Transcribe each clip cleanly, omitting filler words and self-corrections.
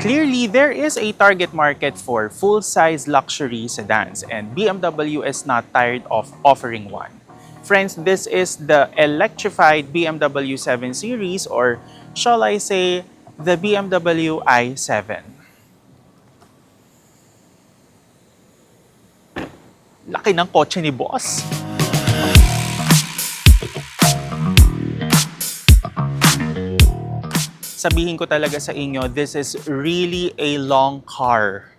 Clearly, there is a target market for full-size luxury sedans, and BMW is not tired of offering one. Friends, this is the electrified BMW 7 Series, or shall I say, the BMW i7. Laki ng kotse ni boss. Sabihin ko talaga sa inyo, this is really a long car.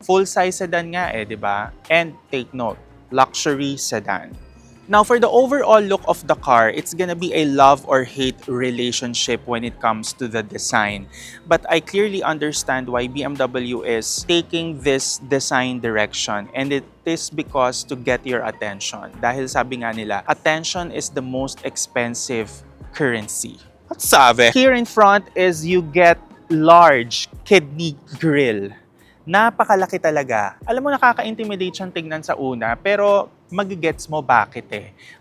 Full-size sedan nga di ba? And take note, luxury sedan. Now, for the overall look of the car, it's gonna be a love or hate relationship when it comes to the design. But I clearly understand why BMW is taking this design direction, and it is because to get your attention. Dahil sabi nga nila, attention is the most expensive currency. What sabi? Here in front is you get large kidney grille. Napakalaki talaga. Alam mo, nakaka-intimidate siyang tignan sa una, pero magigets mo bakit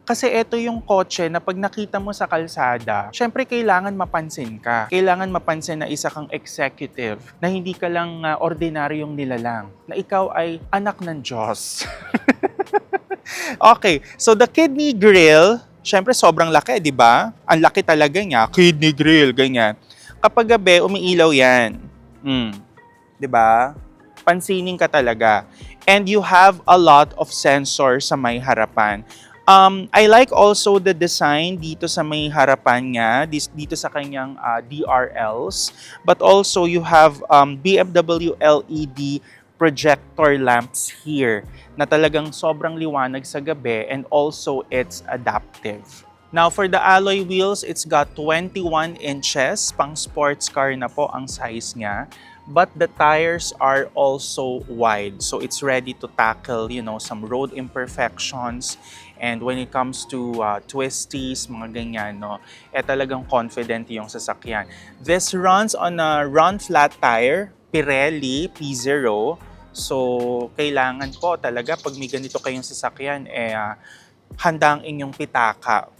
Kasi ito yung kotse na pag nakita mo sa kalsada, syempre kailangan mapansin ka. Kailangan mapansin na isa kang executive, na hindi ka lang ordinaryong nilalang, na ikaw ay anak ng Diyos. Okay, so the kidney grille, syempre sobrang laki, di ba? Ang laki talaga niya, kidney grille, ganyan. Kapag gabi, umiilaw yan. Di ba? Pansinin ka talaga. And you have a lot of sensors sa may harapan. I like also the design dito sa may harapan niya, dito sa kanyang DRLs. But also you have BMW LED projector lamps here na talagang sobrang liwanag sa gabi, and also it's adaptive. Now, for the alloy wheels, it's got 21 inches. Pang sports car na po ang size niya. But the tires are also wide. So it's ready to tackle, some road imperfections. And when it comes to twisties, mga ganyan, talagang confident yung sasakyan. This runs on a run flat tire, Pirelli P0. So, kailangan po talaga pag may ganito kayong sasakyan, handa ang inyong pitaka.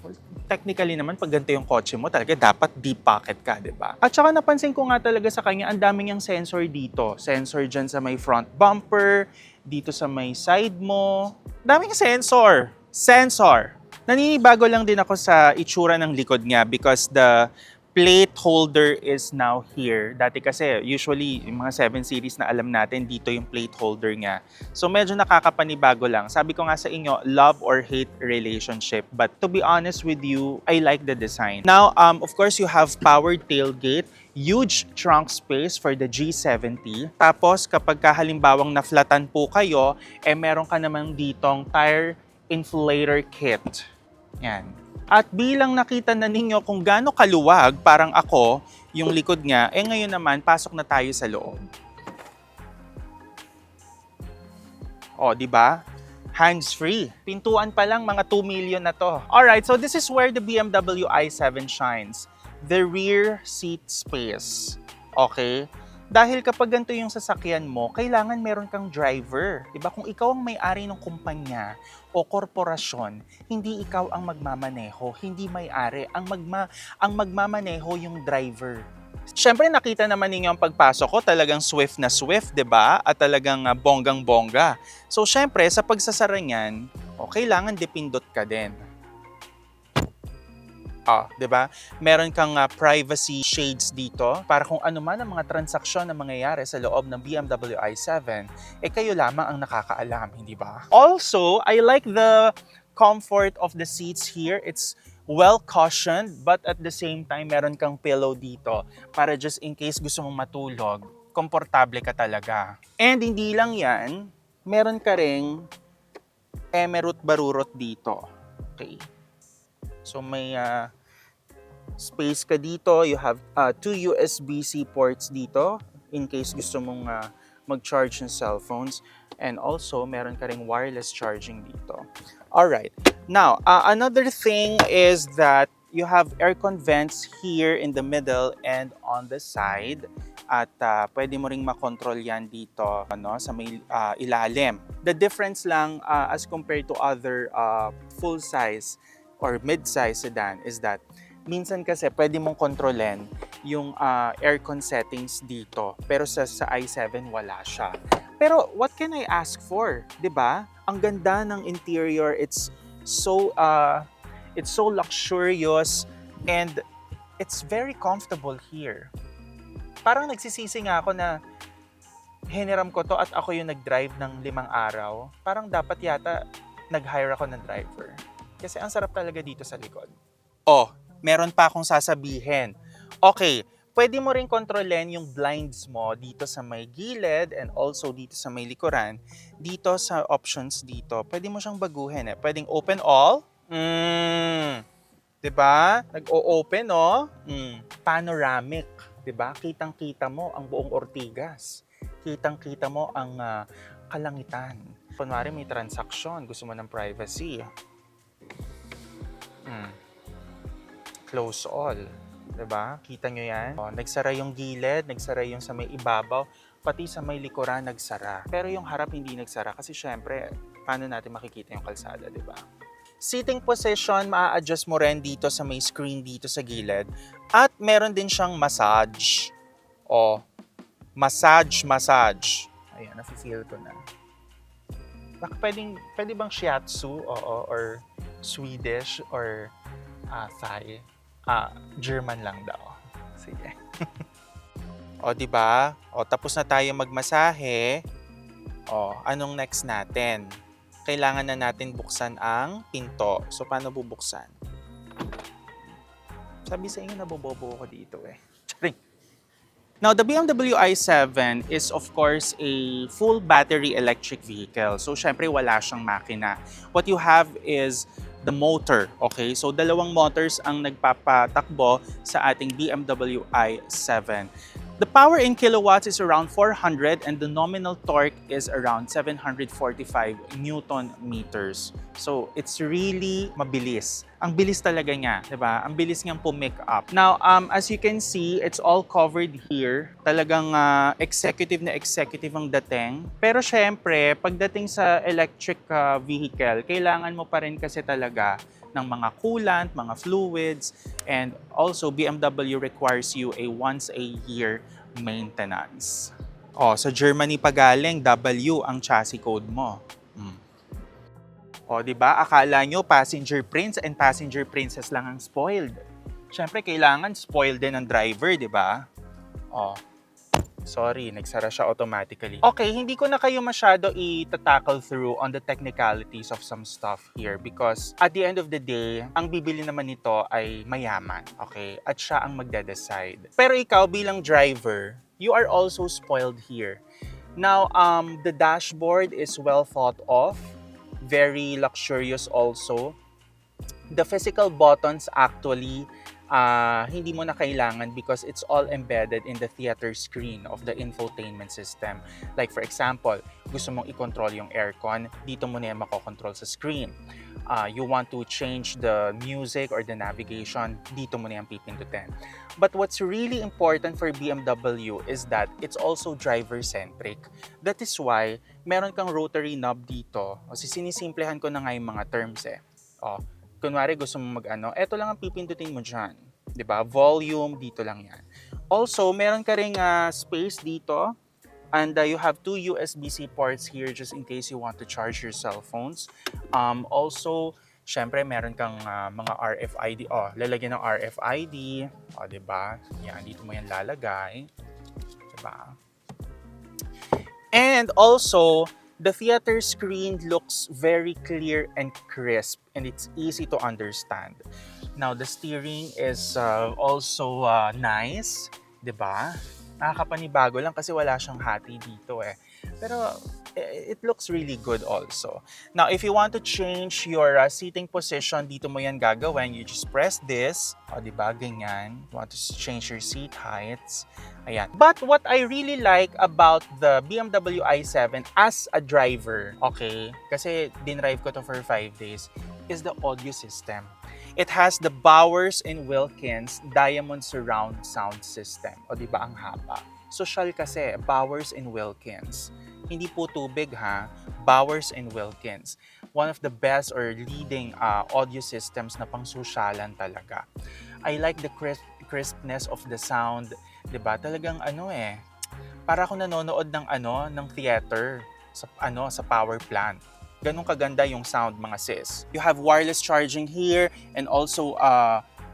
Technically naman, pag ganito yung kotse mo, talaga dapat deep pocket ka, di ba? At saka napansin ko nga talaga sa kanya, ang dami niyang sensor dito. Sensor dyan sa may front bumper, dito sa may side mo. Daming sensor. Sensor. Naninibago lang din ako sa itsura ng likod niya because the plate holder is now here. Dati kasi, usually, yung mga 7 Series na alam natin, dito yung plate holder niya. So, medyo nakakapanibago lang. Sabi ko nga sa inyo, love or hate relationship. But to be honest with you, I like the design. Now, of course, you have powered tailgate, huge trunk space for the G70. Tapos, kapag halimbawang na-flatan po kayo, meron ka naman ditong tire inflator kit. Yan. At bilang nakita na ninyo kung gaano kaluwag, parang ako, yung likod niya, ngayon naman, pasok na tayo sa loob. Di ba? Hands-free. Pintuan pa lang, mga 2 million na to. Alright, so this is where the BMW i7 shines. The rear seat space. Okay? Dahil kapag ganito yung sasakyan mo, kailangan meron kang driver. Diba? Kung ikaw ang may-ari ng kumpanya o korporasyon, hindi ikaw ang magmamaneho, hindi may-ari. Ang magmamaneho yung driver. Siyempre, nakita naman ninyo ang pagpasok ko, talagang swift na swift, diba? At talagang bonggang-bongga. So, siyempre, sa pagsasara niyan, kailangan dipindot ka din. Diba? Meron kang privacy shades dito para kung ano man ang mga transaksyon na mangyayari sa loob ng BMW i7, kayo lamang ang nakakaalam, hindi ba? Also, I like the comfort of the seats here. It's well cushioned, but at the same time, meron kang pillow dito para just in case gusto mong matulog, komportable ka talaga. And hindi lang yan, meron ka ring emerald barurot dito. Okay. So may space ka dito. You have 2 USB-C ports dito in case gusto mong mag-charge ng cellphones. And also, meron ka ring wireless charging dito. Alright. Now, another thing is that you have aircon vents here in the middle and on the side. At pwede mo ring makontrol yan dito sa may ilalim. The difference lang as compared to other full-size or mid-size sedan is that Minsan kasi pwede mong kontrolin yung aircon settings dito. Pero sa i7 wala siya. Pero what can I ask for? 'Di ba? Ang ganda ng interior. It's so luxurious and it's very comfortable here. Parang nagsisisi nga ako na hiniram ko to at ako yung nag-drive ng 5 araw. Parang dapat yata nag-hire ako ng driver. Kasi ang sarap talaga dito sa likod. Oh, meron pa akong sasabihin. Okay, pwede mo rin kontrolin yung blinds mo dito sa may gilid and also dito sa may likuran. Dito sa options dito, pwede mo siyang baguhin eh. Pwedeng open all. Diba? Nag-o-open, oh. Panoramic. Diba? Kitang-kita mo ang buong Ortigas. Kitang-kita mo ang kalangitan. Kunwari may transaksyon, gusto mo ng privacy. Close all. Diba? Kita nyo yan? Oh, nagsara yung gilid, nagsara yung sa may ibabaw, pati sa may likuran nagsara. Pero yung harap hindi nagsara kasi syempre, paano natin makikita yung kalsada, diba? Seating position, maa-adjust mo rin dito sa may screen dito sa gilid. At meron din siyang massage. O, massage. Ayan, nafe-feel ko na. Baka pwede bang shiatsu, or Swedish, or Thai? German lang daw. Sige. O, diba? O, tapos na tayo magmasahe. O, anong next natin? Kailangan na natin buksan ang pinto. So, paano bubuksan? Sabi sa inyo, nabobobo ko dito eh. Charing. Now, the BMW i7 is of course a full battery electric vehicle. So, syempre wala siyang makina. What you have is the motor, okay? So, dalawang motors ang nagpapatakbo sa ating BMW i7. The power in kilowatts is around 400 and the nominal torque is around 745 Newton meters. So, it's really mabilis. Ang bilis talaga niya, 'di ba? Ang bilis niyang pumick up. Now, as you can see, it's all covered here. Talagang executive ang dating. Pero syempre, pagdating sa electric vehicle, kailangan mo pa rin kasi talaga ng mga coolant, mga fluids, and also BMW requires you a once a year maintenance. Oh, sa Germany pa galing, W ang chassis code mo. O, di ba? Akala nyo passenger prince and passenger princess lang ang spoiled. Siyempre, kailangan spoiled din ang driver, di ba? O, sorry, nagsara siya automatically. Okay, hindi ko na kayo masyado i-tackle through on the technicalities of some stuff here because at the end of the day, ang bibili naman nito ay mayaman, okay? At siya ang magde-decide. Pero ikaw bilang driver, you are also spoiled here. Now, the dashboard is well thought of, very luxurious also. The physical buttons actually hindi mo na kailangan because it's all embedded in the theater screen of the infotainment system. Like for example, gusto mong i-control yung aircon, dito mo na yan makokontrol sa screen. You want to change the music or the navigation, dito mo na yan pipindutin. But what's really important for BMW is that it's also driver-centric. That is why meron kang rotary knob dito. Kasi sinisimplehan ko na nga yung mga terms eh. Kunwari gusto mo eto lang ang pipindutin mo dyan. 'Di ba? Volume, dito lang yan. Also, meron ka ring space dito. And you have 2 USB-C ports here just in case you want to charge your cell phones. Also, syempre meron kang mga RFID. Lalagyan ng RFID. 'Di ba? Yan, dito mo yan lalagay. 'Di ba? And also, the theater screen looks very clear and crisp and it's easy to understand. Now, the steering is also nice, 'di ba? Nakakapanibago lang kasi wala siyang hati dito eh. Pero it looks really good also. Now, if you want to change your seating position, dito mo yan gagawin. You just press this. 'Di ba? Ganyan. You want to change your seat heights. Ayan. But what I really like about the BMW i7 as a driver, okay, kasi dinrive ko to for 5 days, is the audio system. It has the Bowers & Wilkins Diamond Surround Sound System. O di ba ang haba? Social kasi, Bowers & Wilkins. Hindi po tubig ha, Bowers & Wilkins. One of the best or leading audio systems na pang-sosyalan talaga. I like the crispness of the sound. 'Di ba? Talagang para akong nanonood ng theater sa power plant. Ganun kaganda yung sound, mga sis. You have wireless charging here and also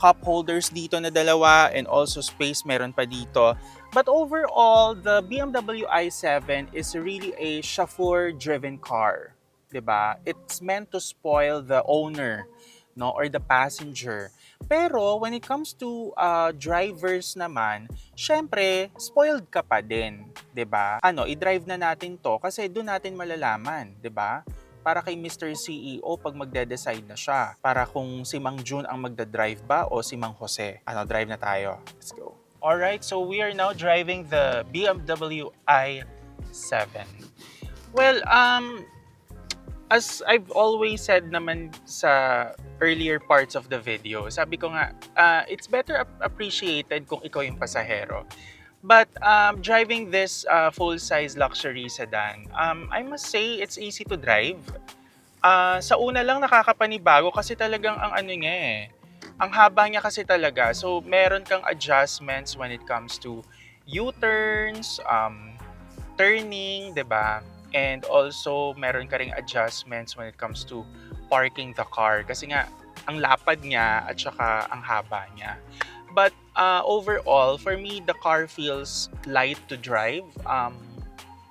cup holders dito na dalawa and also space meron pa dito. But overall, the BMW i7 is really a chauffeur-driven car. 'Di ba? It's meant to spoil the owner, no, or the passenger. Pero when it comes to drivers naman, syempre, spoiled ka pa din, 'di ba? I-drive na natin 'to kasi doon natin malalaman, 'di ba? Para kay Mr. CEO pag magde-decide na siya. Para kung si Mang Jun ang magda-drive ba o si Mang Jose. Drive na tayo. Let's go. Alright, so we are now driving the BMW i7. Well, as I've always said naman sa earlier parts of the video, sabi ko nga, it's better appreciated kung ikaw yung pasahero. But driving this full-size luxury sedan, I must say it's easy to drive. Sa una lang nakakapanibago kasi talagang ang haba niya kasi talaga. So meron kang adjustments when it comes to U-turns, turning, 'di ba? And also meron ka ring adjustments when it comes to parking the car kasi nga ang lapad niya at saka ang haba niya. But overall, for me, the car feels light to drive.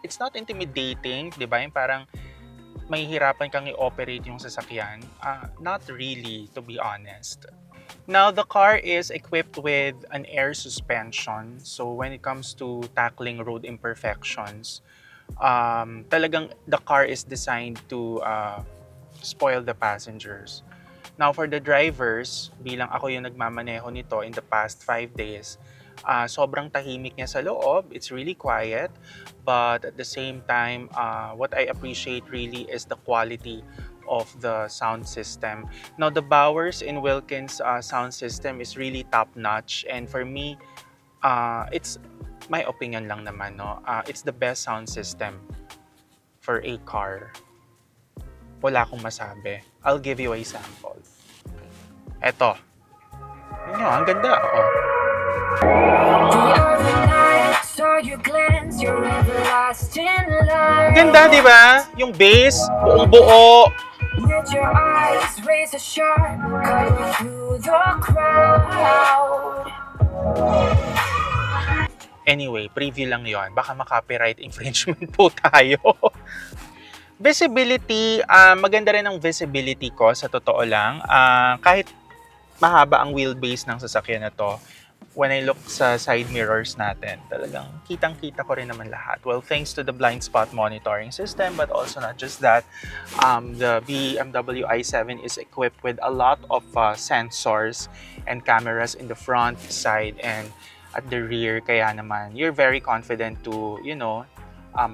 It's not intimidating, di ba? Yung parang mahihirapan kang i-operate yung sasakyan. Not really, to be honest. Now, the car is equipped with an air suspension. So when it comes to tackling road imperfections, talagang the car is designed to spoil the passengers. Now, for the drivers, bilang ako yung nagmamaneho nito in the past 5 days, sobrang tahimik niya sa loob. It's really quiet. But at the same time, what I appreciate really is the quality of the sound system. Now, the Bowers & Wilkins sound system is really top-notch. And for me, it's my opinion lang naman, no? It's the best sound system for a car. Wala akong masabi. I'll give you a sample. Eto. Yun ang ganda. Oh. Ang ganda, di ba? Yung bass, buong buo. Anyway, preview lang yon. Baka maka-copyright infringement po tayo. Visibility, maganda rin ang visibility ko sa totoo lang. Kahit mahaba ang wheelbase ng sasakyan na to, when I look sa side mirrors natin, talagang kitang-kita ko rin naman lahat. Well, thanks to the blind spot monitoring system, but also not just that, the BMW i7 is equipped with a lot of sensors and cameras in the front, side, and at the rear. Kaya naman, you're very confident to,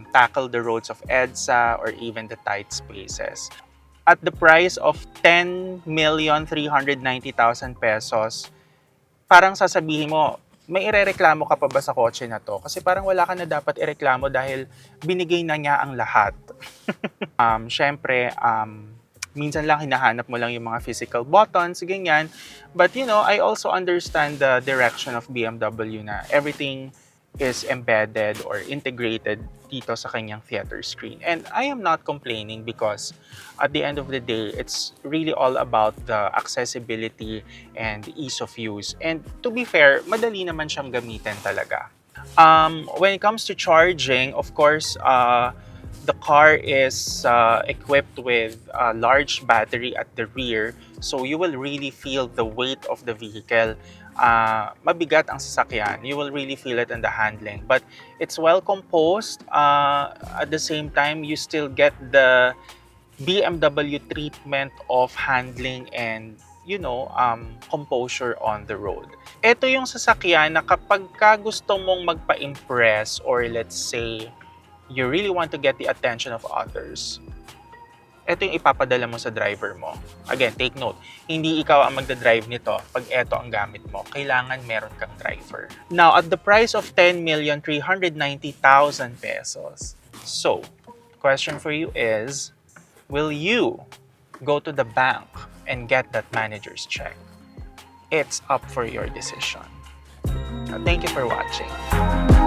tackle the roads of EDSA or even the tight spaces. At the price of 10,390,000 pesos, parang sasabihin mo, may irereklamo ka pa ba sa kotse na to? Kasi parang wala ka na dapat ireklamo dahil binigay na niya ang lahat. Syempre, minsan lang hinahanap mo lang yung mga physical buttons, ganyan. But I also understand the direction of BMW na everything is embedded or integrated dito sa kanyang theater screen. And I am not complaining because at the end of the day, it's really all about the accessibility and ease of use. And to be fair, madali naman siyang gamitin talaga. When it comes to charging, of course, the car is equipped with a large battery at the rear, so you will really feel the weight of the vehicle. Mabigat ang sasakyan. You will really feel it in the handling. But it's well composed. At the same time, you still get the BMW treatment of handling and composure on the road. Ito yung sasakyan na kapag ka gusto mong magpa-impress or let's say you really want to get the attention of others, ito yung ipapadala mo sa driver mo. Again, take note, hindi ikaw ang magdadrive nito pag ito ang gamit mo. Kailangan meron kang driver. Now, at the price of 10,390,000 pesos, so, question for you is, will you go to the bank and get that manager's check? it's up for your decision. Thank you for watching.